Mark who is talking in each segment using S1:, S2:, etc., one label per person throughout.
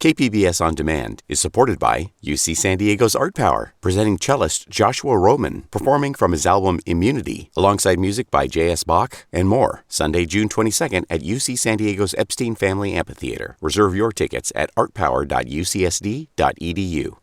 S1: KPBS On Demand is supported by UC San Diego's Art Power, presenting cellist Joshua Roman, performing from his album Immunity, alongside music by J.S. Bach and more, Sunday, June 22nd at UC San Diego's Epstein Family Amphitheater. Reserve your tickets at artpower.ucsd.edu.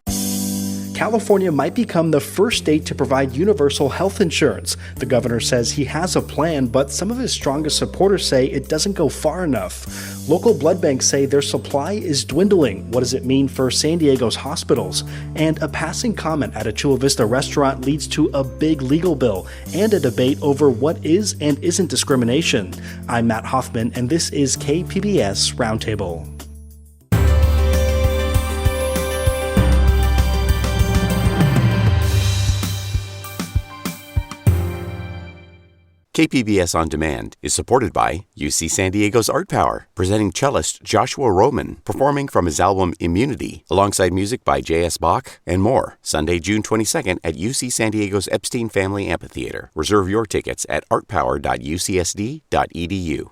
S2: California might become the first state to provide universal health insurance. The governor says he has a plan, but some of his strongest supporters say it doesn't go far enough. Local blood banks say their supply is dwindling. What does it mean for San Diego's hospitals? And a passing comment at a Chula Vista restaurant leads to a big legal bill and a debate over what is and isn't discrimination. I'm Matt Hoffman, and this is KPBS Roundtable.
S1: KPBS On Demand is supported by UC San Diego's Art Power, presenting cellist Joshua Roman, performing from his album Immunity, alongside music by J.S. Bach and more, Sunday, June 22nd at UC San Diego's Epstein Family Amphitheater. Reserve your tickets at artpower.ucsd.edu.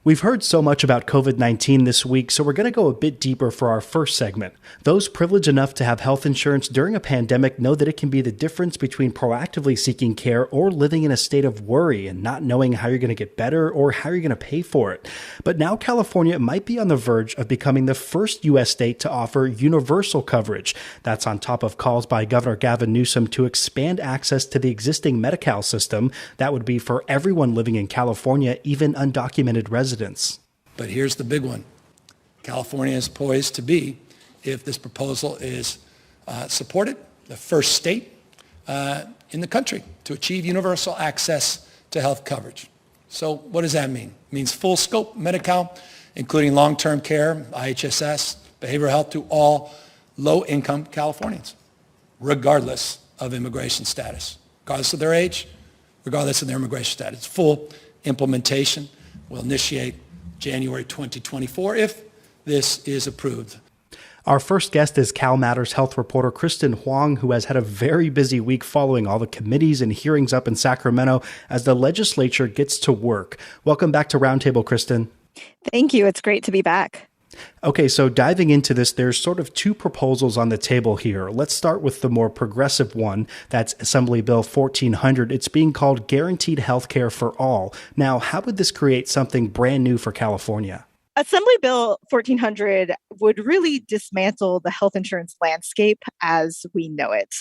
S2: We've heard so much about COVID-19 this week, so we're going to go a bit deeper for our first segment. Those privileged enough to have health insurance during a pandemic know that it can be the difference between proactively seeking care or living in a state of worry and not knowing how you're going to get better or how you're going to pay for it. But now California might be on the verge of becoming the first U.S. state to offer universal coverage. That's on top of calls by Governor Gavin Newsom to expand access to the existing Medi-Cal system. That would be for everyone living in California, even undocumented residents.
S3: But here's the big one. California is poised to be, if this proposal is supported, the first state in the country to achieve universal access to health coverage. So what does that mean? It means full scope Medi-Cal, including long-term care, IHSS, behavioral health to all low-income Californians, regardless of immigration status, regardless of their age, regardless of their immigration status. Full implementation will initiate January 2024 if this is approved.
S2: Our first guest is Cal Matters health reporter Kristen Huang, who has had a very busy week following all the committees and hearings up in Sacramento as the legislature gets to work. Welcome back to Roundtable, Kristen.
S4: Thank you. It's great to be back.
S2: Okay, so diving into this, there's sort of two proposals on the table here. Let's start with the more progressive one. That's Assembly Bill 1400. It's being called Guaranteed Health Care for All. Now, how would this create something brand new for California?
S4: Assembly Bill 1400 would really dismantle the health insurance landscape as we know it.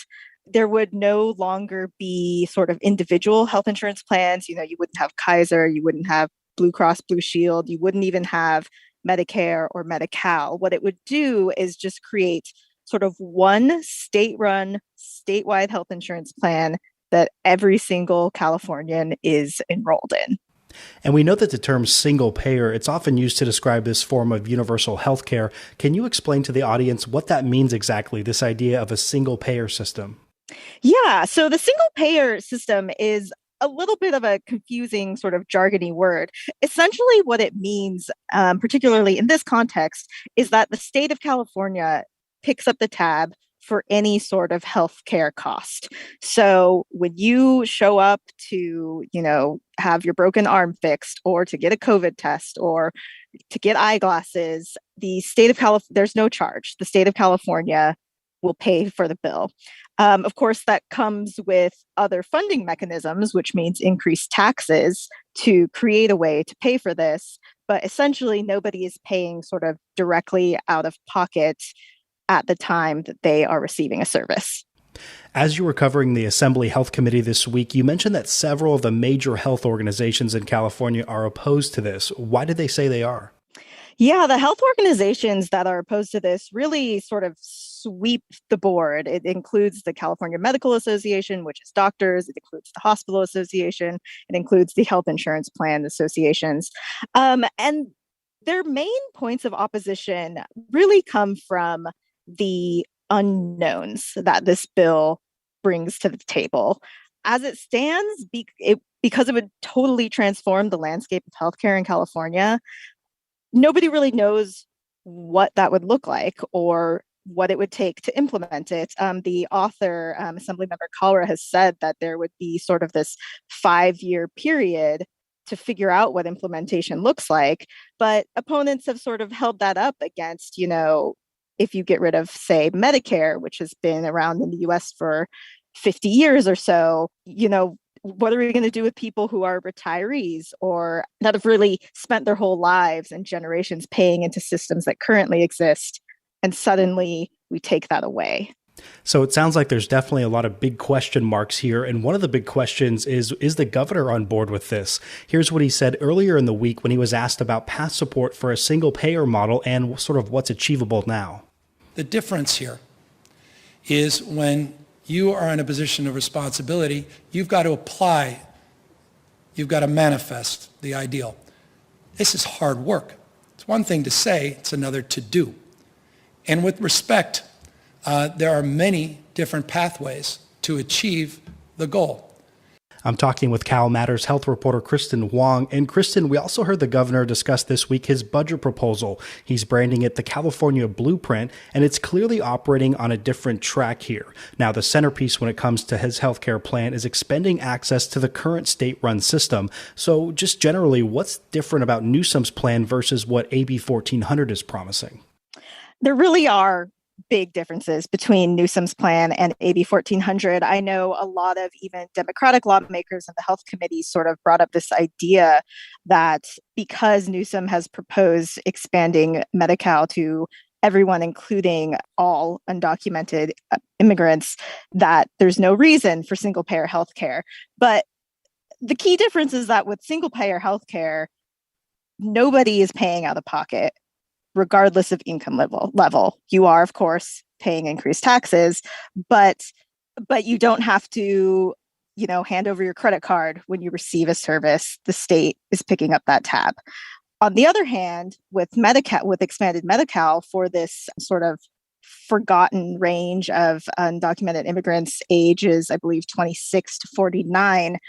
S4: There would no longer be sort of individual health insurance plans. You wouldn't have Kaiser, you wouldn't have Blue Cross Blue Shield, you wouldn't even have Medicare or Medi-Cal. What it would do is just create sort of one state-run, statewide health insurance plan that every single Californian is enrolled in.
S2: And we know that the term single payer, it's often used to describe this form of universal health care. Can you explain to the audience what that means exactly, this idea of a single payer system?
S4: Yeah, so the single payer system is a little bit of a confusing sort of jargony word. Essentially what it means, particularly in this context, is that the state of California picks up the tab for any sort of healthcare cost. So when you show up to, have your broken arm fixed or to get a COVID test or to get eyeglasses, the state of California, there's no charge. The state of California will pay for the bill. Of course, that comes with other funding mechanisms, which means increased taxes to create a way to pay for this. But essentially, nobody is paying sort of directly out of pocket at the time that they are receiving a service.
S2: As you were covering the Assembly Health Committee this week, you mentioned that several of the major health organizations in California are opposed to this. Why did they say they are?
S4: Yeah, the health organizations that are opposed to this really sort of sweep the board. It includes the California Medical Association, which is doctors. It includes the Hospital Association. It includes the Health Insurance Plan Associations. And their main points of opposition really come from the unknowns that this bill brings to the table. As it stands, because it would totally transform the landscape of healthcare in California, nobody really knows what that would look like or what it would take to implement it. The author, Assemblymember Kalra, has said that there would be sort of this 5-year period to figure out what implementation looks like. But opponents have sort of held that up against, if you get rid of, say, Medicare, which has been around in the US for 50 years or so, what are we going to do with people who are retirees or that have really spent their whole lives and generations paying into systems that currently exist, and suddenly we take that away?
S2: So it sounds like there's definitely a lot of big question marks here. And one of the big questions is the governor on board with this? Here's what he said earlier in the week when he was asked about past support for a single payer model and sort of what's achievable now.
S3: The difference here is when you are in a position of responsibility, you've got to apply, you've got to manifest the ideal. This is hard work. It's one thing to say, it's another to do. And with respect, there are many different pathways to achieve the goal.
S2: I'm talking with Cal Matters health reporter Kristen Wong. And Kristen, we also heard the governor discuss this week his budget proposal. He's branding it the California Blueprint, and it's clearly operating on a different track here. Now, the centerpiece when it comes to his healthcare plan is expanding access to the current state-run system. So just generally, what's different about Newsom's plan versus what AB 1400 is promising?
S4: There really are big differences between Newsom's plan and AB 1400. I know a lot of even Democratic lawmakers in the health committee sort of brought up this idea that because Newsom has proposed expanding Medi-Cal to everyone, including all undocumented immigrants, that there's no reason for single-payer healthcare. But the key difference is that with single-payer healthcare, nobody is paying out of pocket, regardless of income level. You are, of course, paying increased taxes, but you don't have to, hand over your credit card when you receive a service. The state is picking up that tab. On the other hand, with expanded Medi-Cal for this sort of forgotten range of undocumented immigrants, ages, I believe, 26 to 49,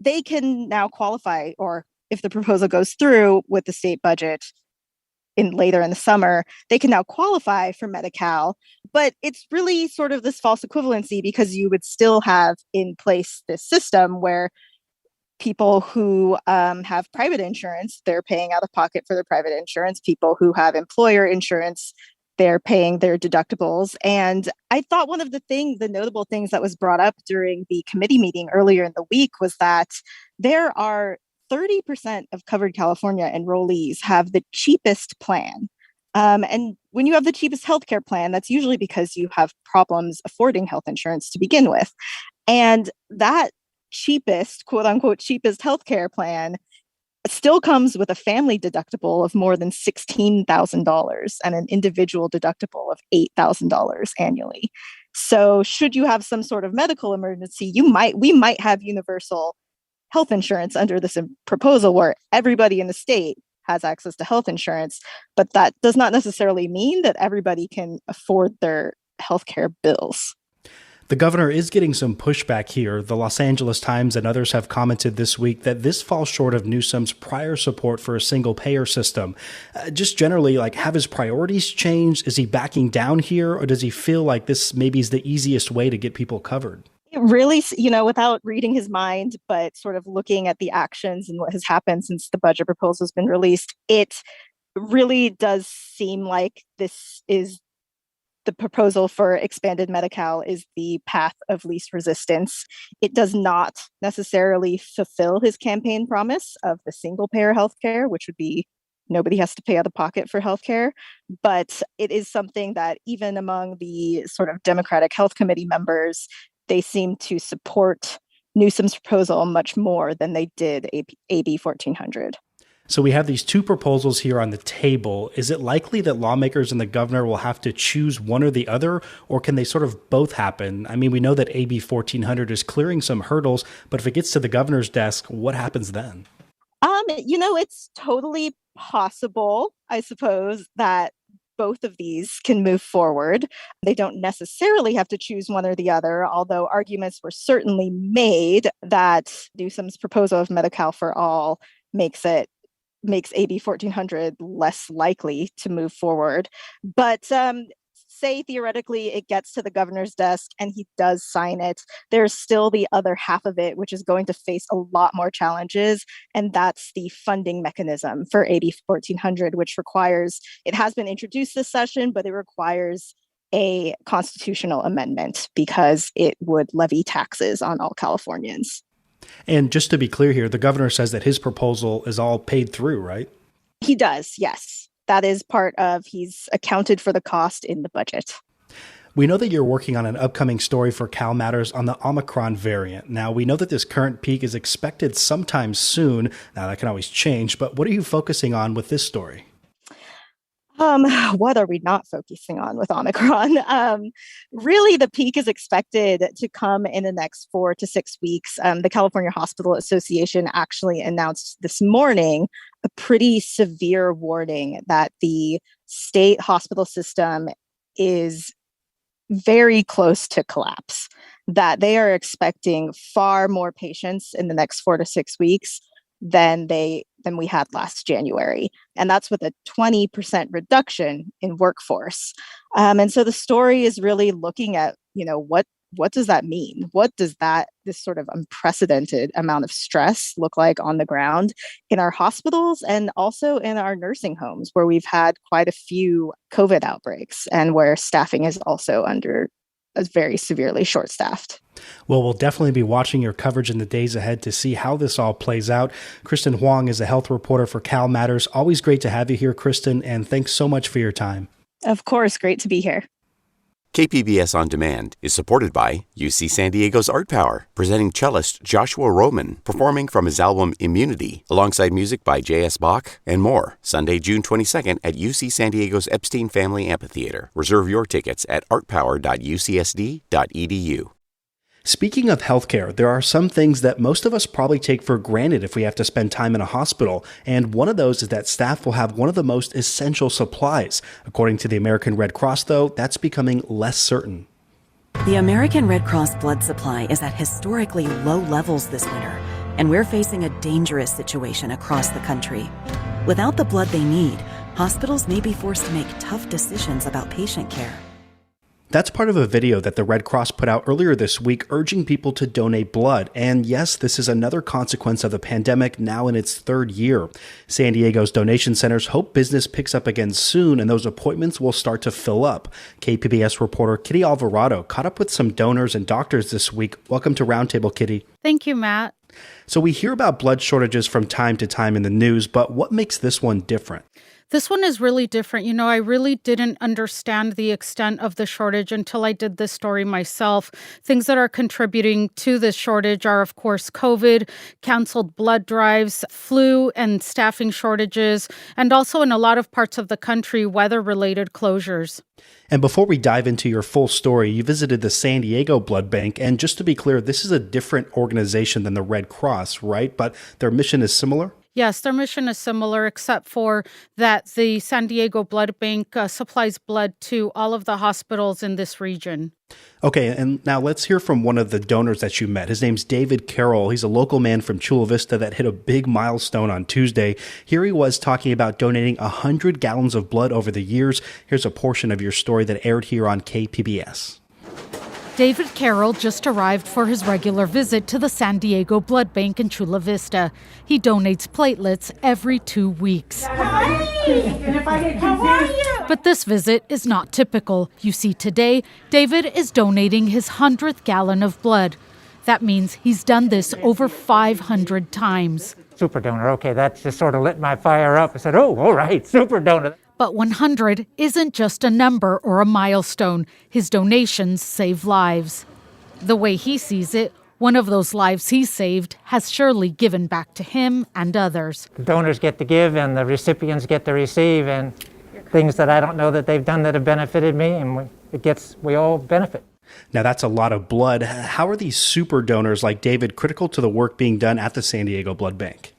S4: they can now qualify, or if the proposal goes through with the state budget, later in the summer, they can now qualify for Medi-Cal, but it's really sort of this false equivalency because you would still have in place this system where people who have private insurance, they're paying out of pocket for their private insurance. People who have employer insurance, they're paying their deductibles. And I thought one of the notable things that was brought up during the committee meeting earlier in the week was that there are 30% of covered California enrollees have the cheapest plan. And when you have the cheapest healthcare plan, that's usually because you have problems affording health insurance to begin with. And that cheapest, quote unquote, cheapest healthcare plan still comes with a family deductible of more than $16,000 and an individual deductible of $8,000 annually. So should you have some sort of medical emergency, we might have universal health insurance under this proposal where everybody in the state has access to health insurance, but that does not necessarily mean that everybody can afford their healthcare bills.
S2: The governor is getting some pushback here. The Los Angeles Times and others have commented this week that this falls short of Newsom's prior support for a single payer system. Just generally, have his priorities changed? Is he backing down here, or does he feel like this maybe is the easiest way to get people covered?
S4: Really, without reading his mind, but sort of looking at the actions and what has happened since the budget proposal has been released, it really does seem like this is the proposal for expanded Medi-Cal is the path of least resistance. It does not necessarily fulfill his campaign promise of the single payer healthcare, which would be nobody has to pay out of pocket for healthcare. But it is something that even among the sort of Democratic Health Committee members, they seem to support Newsom's proposal much more than they did AB 1400.
S2: So we have these two proposals here on the table. Is it likely that lawmakers and the governor will have to choose one or the other, or can they sort of both happen? I mean, we know that AB 1400 is clearing some hurdles, but if it gets to the governor's desk, what happens then?
S4: It's totally possible, I suppose, that both of these can move forward. They don't necessarily have to choose one or the other, although arguments were certainly made that Newsom's proposal of Medi-Cal for all makes AB 1400 less likely to move forward. But say theoretically it gets to the governor's desk and he does sign it, there's still the other half of it, which is going to face a lot more challenges. And that's the funding mechanism for AB 1400, which requires, it has been introduced this session, but it requires a constitutional amendment because it would levy taxes on all Californians.
S2: And just to be clear here, the governor says that his proposal is all paid through, right?
S4: He does, yes. That is part of, he's accounted for the cost in the budget.
S2: We know that you're working on an upcoming story for Cal Matters on the Omicron variant. Now, we know that this current peak is expected sometime soon. Now, that can always change, but what are you focusing on with this story?
S4: What are we not focusing on with Omicron? Really, the peak is expected to come in the next 4 to 6 weeks. The California Hospital Association actually announced this morning a pretty severe warning that the state hospital system is very close to collapse, that they are expecting far more patients in the next 4 to 6 weeks than we had last January. And that's with a 20% reduction in workforce. And so the story is really looking at, what does that mean? What does this sort of unprecedented amount of stress look like on the ground in our hospitals and also in our nursing homes, where we've had quite a few COVID outbreaks and where staffing is also very severely short-staffed.
S2: Well, we'll definitely be watching your coverage in the days ahead to see how this all plays out. Kristen Huang is a health reporter for Cal Matters. Always great to have you here, Kristen, and thanks so much for your time.
S4: Of course, great to be here.
S1: KPBS On Demand is supported by UC San Diego's Art Power, presenting cellist Joshua Roman, performing from his album Immunity, alongside music by J.S. Bach and more. Sunday, June 22nd at UC San Diego's Epstein Family Amphitheater. Reserve your tickets at artpower.ucsd.edu.
S2: Speaking of healthcare, there are some things that most of us probably take for granted if we have to spend time in a hospital, and one of those is that staff will have one of the most essential supplies. According to the American Red Cross, though, that's becoming less certain.
S5: The American Red Cross blood supply is at historically low levels this winter, and we're facing a dangerous situation across the country. Without the blood they need, hospitals may be forced to make tough decisions about patient care.
S2: That's part of a video that the Red Cross put out earlier this week urging people to donate blood. And yes, this is another consequence of the pandemic now in its third year. San Diego's donation centers hope business picks up again soon and those appointments will start to fill up. KPBS reporter Kitty Alvarado caught up with some donors and doctors this week. Welcome to Roundtable, Kitty.
S6: Thank you, Matt.
S2: So we hear about blood shortages from time to time in the news, but what makes this one different?
S6: This one is really different. I really didn't understand the extent of the shortage until I did this story myself. Things that are contributing to this shortage are, of course, COVID, canceled blood drives, flu and staffing shortages, and also in a lot of parts of the country, weather-related closures.
S2: And before we dive into your full story, you visited the San Diego Blood Bank. And just to be clear, this is a different organization than the Red Cross, right? But their mission is similar?
S6: Yes, their mission is similar, except for that the San Diego Blood Bank supplies blood to all of the hospitals in this region.
S2: Okay, and now let's hear from one of the donors that you met. His name's David Carroll. He's a local man from Chula Vista that hit a big milestone on Tuesday. Here he was talking about donating 100 gallons of blood over the years. Here's a portion of your story that aired here on KPBS.
S6: David Carroll just arrived for his regular visit to the San Diego Blood Bank in Chula Vista. He donates platelets every 2 weeks. But this visit is not typical. You see, today, David is donating his 100th gallon of blood. That means he's done this over 500 times.
S7: Super donor, okay, that just sort of lit my fire up. I said, oh, all right, super donor.
S6: But 100 isn't just a number or a milestone. His donations save lives. The way he sees it, one of those lives he saved has surely given back to him and others.
S7: The donors get to give and the recipients get to receive, and things that I don't know that they've done that have benefited me, and we all benefit.
S2: Now, that's a lot of blood. How are these super donors like David critical to the work being done at the San Diego Blood Bank?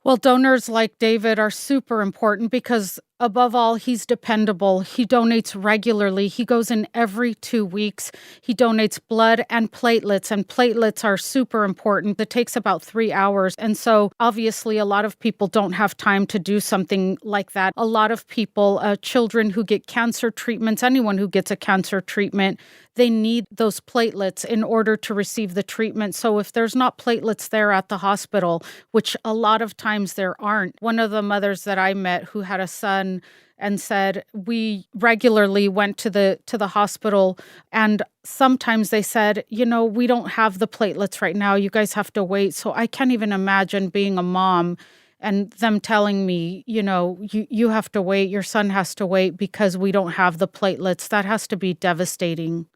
S6: Well, donors like David are super important because Above all, he's dependable. He donates regularly. He goes in every 2 weeks. He donates blood and platelets are super important. It takes about 3 hours. And so obviously a lot of people don't have time to do something like that. A lot of people, children who get cancer treatments, anyone who gets a cancer treatment, they need those platelets in order to receive the treatment. So if there's not platelets there at the hospital, which a lot of times there aren't, one of the mothers that I met who had a son and said, we regularly went to the hospital, and sometimes they said, we don't have the platelets right now. You guys have to wait. So I can't even imagine being a mom and them telling me, you have to wait, your son has to wait because we don't have the platelets. That has to be devastating.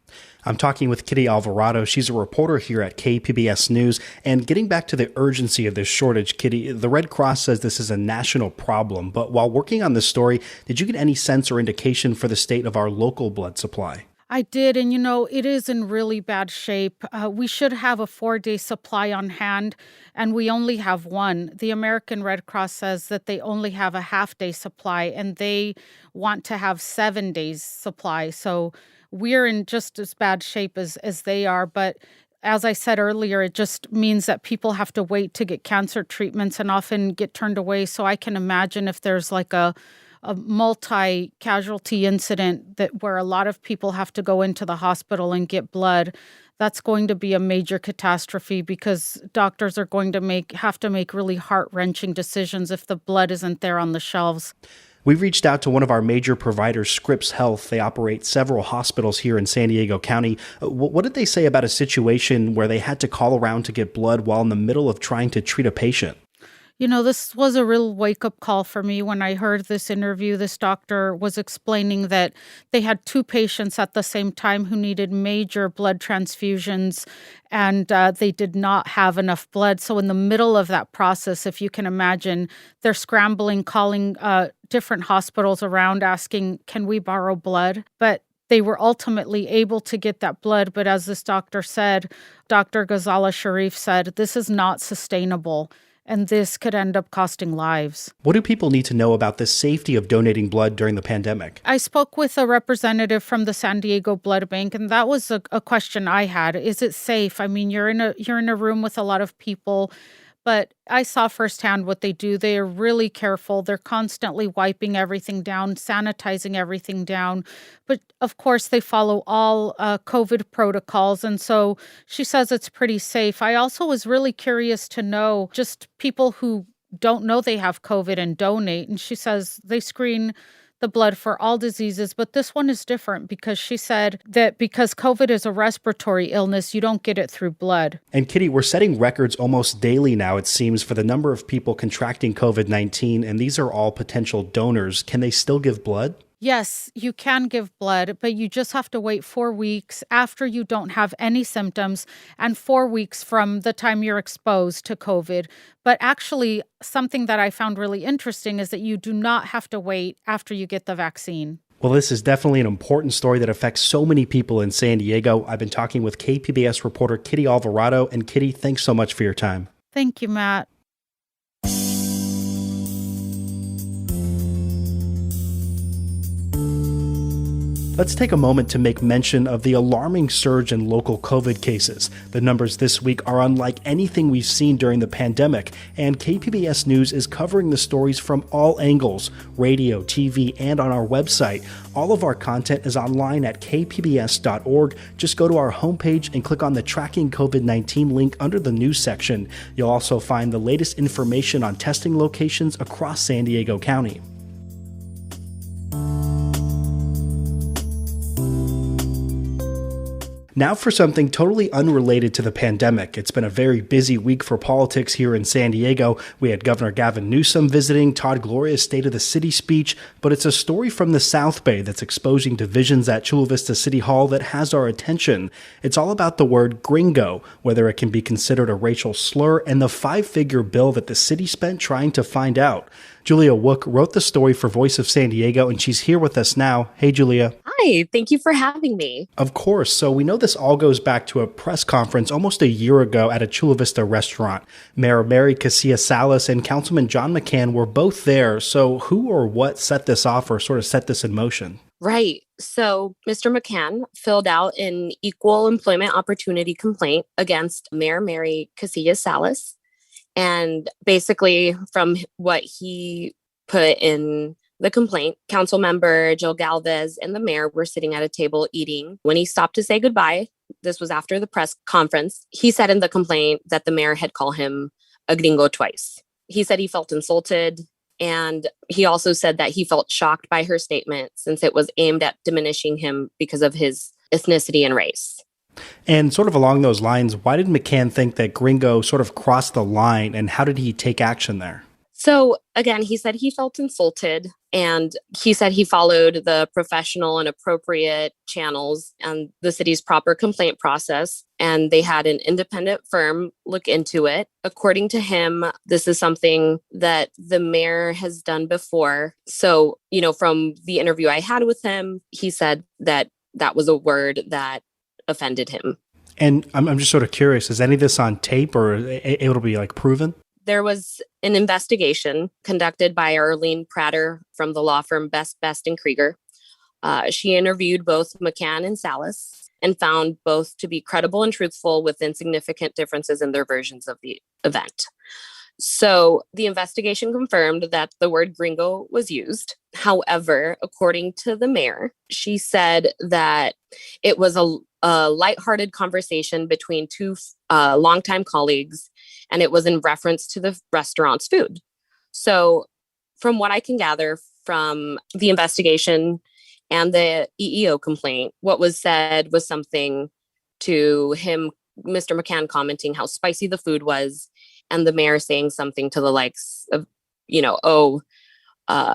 S2: I'm talking with Kitty Alvarado. She's a reporter here at KPBS News. And getting back to the urgency of this shortage, Kitty, the Red Cross says this is a national problem. But while working on this story, did you get any sense or indication for the state of our local blood supply?
S6: I did. And, it is in really bad shape. We should have a 4-day supply on hand, and we only have one. The American Red Cross says that they only have a half-day supply, and they want to have 7 days supply. So we're in just as bad shape as they are. But as I said earlier, it just means that people have to wait to get cancer treatments and often get turned away. So I can imagine if there's like a multi-casualty incident where a lot of people have to go into the hospital and get blood, that's going to be a major catastrophe because doctors are going to have to make really heart-wrenching decisions if the blood isn't there on the shelves.
S2: We've reached out to one of our major providers, Scripps Health. They operate several hospitals here in San Diego County. What did they say about a situation where they had to call around to get blood while in the middle of trying to treat a patient?
S6: This was a real wake-up call for me when I heard this interview. This doctor was explaining that they had 2 patients at the same time who needed major blood transfusions, and they did not have enough blood. So in the middle of that process, if you can imagine, they're scrambling, calling different hospitals around, asking, can we borrow blood? But they were ultimately able to get that blood. But as this doctor said, Dr. Ghazala Sharif said, this is not sustainable. And this could end up costing lives.
S2: What do people need to know about the safety of donating blood during the pandemic?
S6: I spoke with a representative from the San Diego Blood Bank, and that was a question I had. Is it safe? I mean, you're in a room with a lot of people, but I saw firsthand what they do. They are really careful. They're constantly wiping everything down, sanitizing everything down. But of course, they follow all COVID protocols. And so she says it's pretty safe. I also was really curious to know just people who don't know they have COVID and donate. And she says they screen the blood for all diseases, but this one is different because she said that because COVID is a respiratory illness, you don't get it through blood.
S2: And Kitty, we're setting records almost daily now, it seems, for the number of people contracting COVID-19, and these are all potential donors. Can they still give blood?
S6: Yes, you can give blood, but you just have to wait 4 weeks after you don't have any symptoms and 4 weeks from the time you're exposed to COVID. But actually, something that I found really interesting is that you do not have to wait after you get the vaccine.
S2: Well, this is definitely an important story that affects so many people in San Diego. I've been talking with KPBS reporter Kitty Alvarado. And Kitty, thanks so much for your time.
S6: Thank you, Matt.
S2: Let's take a moment to make mention of the alarming surge in local COVID cases. The numbers this week are unlike anything we've seen during the pandemic, and KPBS News is covering the stories from all angles, radio, TV, and on our website. All of our content is online at kpbs.org. Just go to our homepage and click on the Tracking COVID-19 link under the news section. You'll also find the latest information on testing locations across San Diego County. Now for something totally unrelated to the pandemic. It's been a very busy week for politics here in San Diego. We had Governor Gavin Newsom visiting, Todd Gloria's State of the City speech, but it's a story from the South Bay that's exposing divisions at Chula Vista City Hall that has our attention. It's all about the word gringo, whether it can be considered a racial slur, and the 5-figure bill that the city spent trying to find out. Julia Wook wrote the story for Voice of San Diego, and she's here with us now. Hey, Julia.
S8: Hi. Hi, thank you for having me.
S2: Of course. So we know this all goes back to a press conference almost a year ago at a Chula Vista restaurant. Mayor Mary Casillas-Salas and Councilman John McCann were both there. So who or what set this off or sort of set this in motion?
S8: Right. So Mr. McCann filled out an equal employment opportunity complaint against Mayor Mary Casillas-Salas. And basically, from what he put in the complaint, council member Jill Galvez and the mayor were sitting at a table eating. When he stopped to say goodbye, this was after the press conference, he said in the complaint that the mayor had called him a gringo twice. He said he felt insulted, and he also said that he felt shocked by her statement since it was aimed at diminishing him because of his ethnicity and race.
S2: And sort of along those lines, why did McCann think that gringo sort of crossed the line, and how did he take action there?
S8: So again, he said he felt insulted, and he said he followed the professional and appropriate channels and the city's proper complaint process, and they had an independent firm look into it. According to him, this is something that the mayor has done before. So, from the interview I had with him, he said that that was a word that offended him.
S2: And I'm just sort of curious, is any of this on tape or able to be proven?
S8: There was an investigation conducted by Arlene Prater from the law firm Best and Krieger. She interviewed both McCann and Salas and found both to be credible and truthful with insignificant differences in their versions of the event. So the investigation confirmed that the word gringo was used. However, according to the mayor, she said that it was a lighthearted conversation between two longtime colleagues, and it was in reference to the restaurant's food. So from what I can gather from the investigation and the EEO complaint, what was said was something to him, Mr. McCann commenting how spicy the food was, and the mayor saying something to the likes of,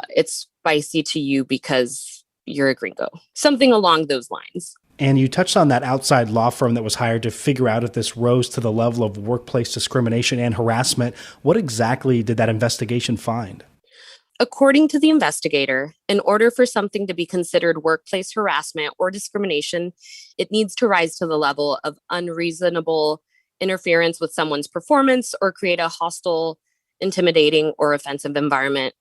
S8: it's spicy to you because you're a gringo. Something along those lines.
S2: And you touched on that outside law firm that was hired to figure out if this rose to the level of workplace discrimination and harassment. What exactly did that investigation find?
S8: According to the investigator, in order for something to be considered workplace harassment or discrimination, it needs to rise to the level of unreasonable interference with someone's performance or create a hostile, intimidating, or offensive environment,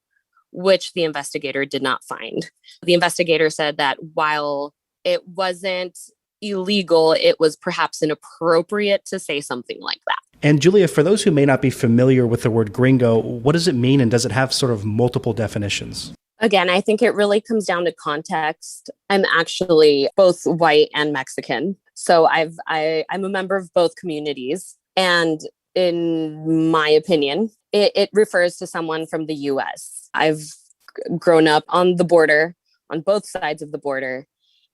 S8: which the investigator did not find. The investigator said that while it wasn't illegal, it was perhaps inappropriate to say something like that.
S2: And Julia, for those who may not be familiar with the word gringo, what does it mean, and does it have sort of multiple definitions?
S8: Again, I think it really comes down to context. I'm actually both white and Mexican. So I'm a member of both communities. And in my opinion, it refers to someone from the US. I've grown up on the border, on both sides of the border.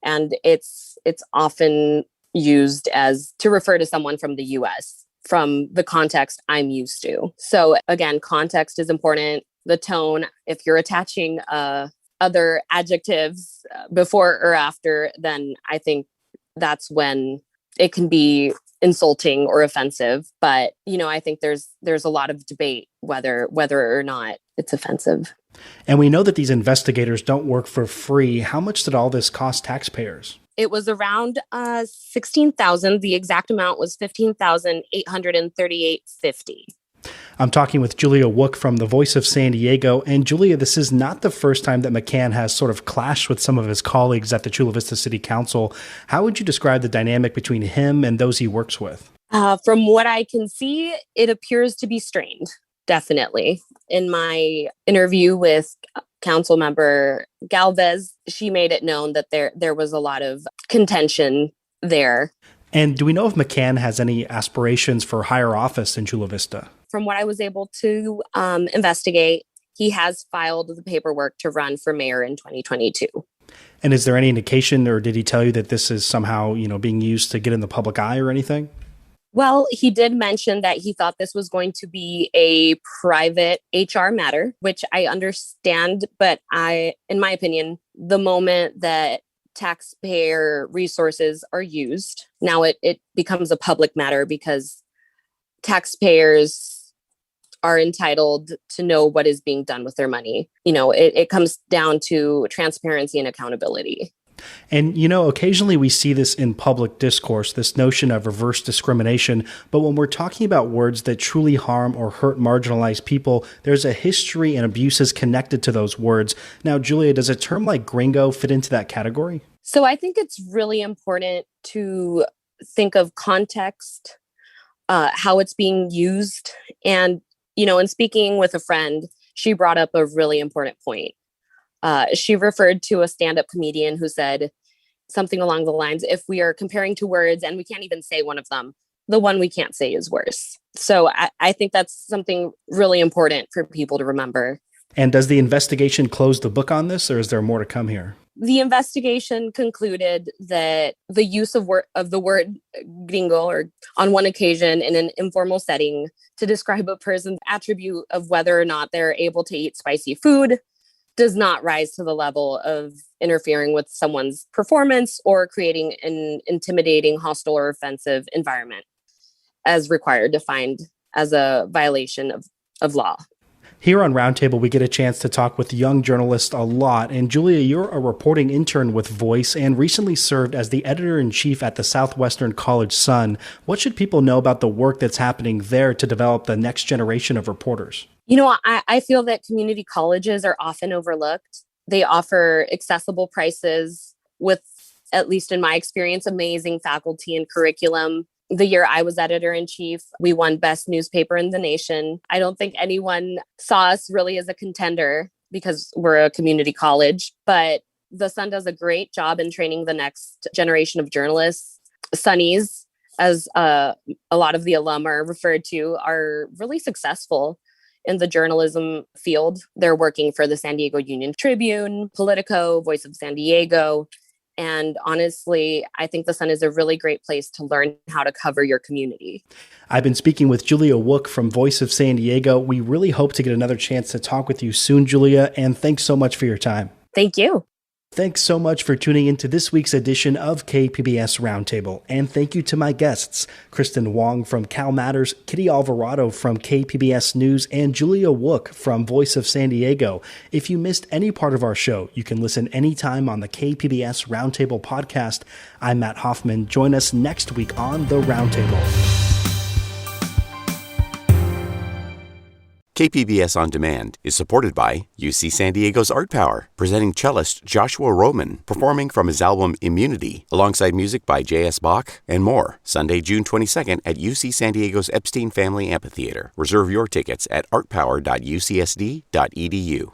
S8: And it's often used as to refer to someone from the US from the context I'm used to. So again, context is important. The tone, if you're attaching other adjectives before or after, then I think that's when it can be insulting or offensive. But, I think there's a lot of debate whether or not it's offensive.
S2: And we know that these investigators don't work for free. How much did all this cost taxpayers?
S8: It was around $16,000. The exact amount was $15,838.50.
S2: I'm talking with Julia Wook from The Voice of San Diego. And Julia, this is not the first time that McCann has sort of clashed with some of his colleagues at the Chula Vista City Council. How would you describe the dynamic between him and those he works with?
S8: From what I can see, it appears to be strained, definitely. In my interview with Council Member Galvez, she made it known that there was a lot of contention there.
S2: And do we know if McCann has any aspirations for higher office in Chula Vista?
S8: From what I was able to investigate, he has filed the paperwork to run for mayor in 2022.
S2: And is there any indication, or did he tell you that this is somehow, being used to get in the public eye or anything?
S8: Well, he did mention that he thought this was going to be a private HR matter, which I understand. But in my opinion, the moment that taxpayer resources are used, now it becomes a public matter because taxpayers are entitled to know what is being done with their money. It comes down to transparency and accountability.
S2: And, occasionally we see this in public discourse, this notion of reverse discrimination. But when we're talking about words that truly harm or hurt marginalized people, there's a history and abuses connected to those words. Now, Julia, does a term like gringo fit into that category?
S8: So I think it's really important to think of context, how it's being used. And, in speaking with a friend, she brought up a really important point. She referred to a stand-up comedian who said something along the lines, if we are comparing two words and we can't even say one of them, the one we can't say is worse. So I think that's something really important for people to remember.
S2: And does the investigation close the book on this, or is there more to come here?
S8: The investigation concluded that the use of the word gringo, or on one occasion in an informal setting to describe a person's attribute of whether or not they're able to eat spicy food, does not rise to the level of interfering with someone's performance or creating an intimidating, hostile, or offensive environment as required, defined as a violation of law.
S2: Here on Roundtable, we get a chance to talk with young journalists a lot. And Julia, you're a reporting intern with Voice and recently served as the editor-in-chief at the Southwestern College Sun. What should people know about the work that's happening there to develop the next generation of reporters?
S8: I feel that community colleges are often overlooked. They offer accessible prices with, at least in my experience, amazing faculty and curriculum. The year I was editor-in-chief, we won Best Newspaper in the Nation. I don't think anyone saw us really as a contender because we're a community college, but the Sun does a great job in training the next generation of journalists. Sunnies, as a lot of the alum are referred to, are really successful in the journalism field. They're working for the San Diego Union Tribune, Politico, Voice of San Diego. And honestly, I think the Sun is a really great place to learn how to cover your community.
S2: I've been speaking with Julia Wook from Voice of San Diego. We really hope to get another chance to talk with you soon, Julia, and thanks so much for your time.
S8: Thank you.
S2: Thanks so much for tuning into this week's edition of KPBS Roundtable. And thank you to my guests, Kristen Wong from Cal Matters, Kitty Alvarado from KPBS News, and Julia Wook from Voice of San Diego. If you missed any part of our show, you can listen anytime on the KPBS Roundtable podcast. I'm Matt Hoffman. Join us next week on The Roundtable.
S1: KPBS On Demand is supported by UC San Diego's Art Power, presenting cellist Joshua Roman, performing from his album Immunity, alongside music by J.S. Bach and more. Sunday, June 22nd at UC San Diego's Epstein Family Amphitheater. Reserve your tickets at artpower.ucsd.edu.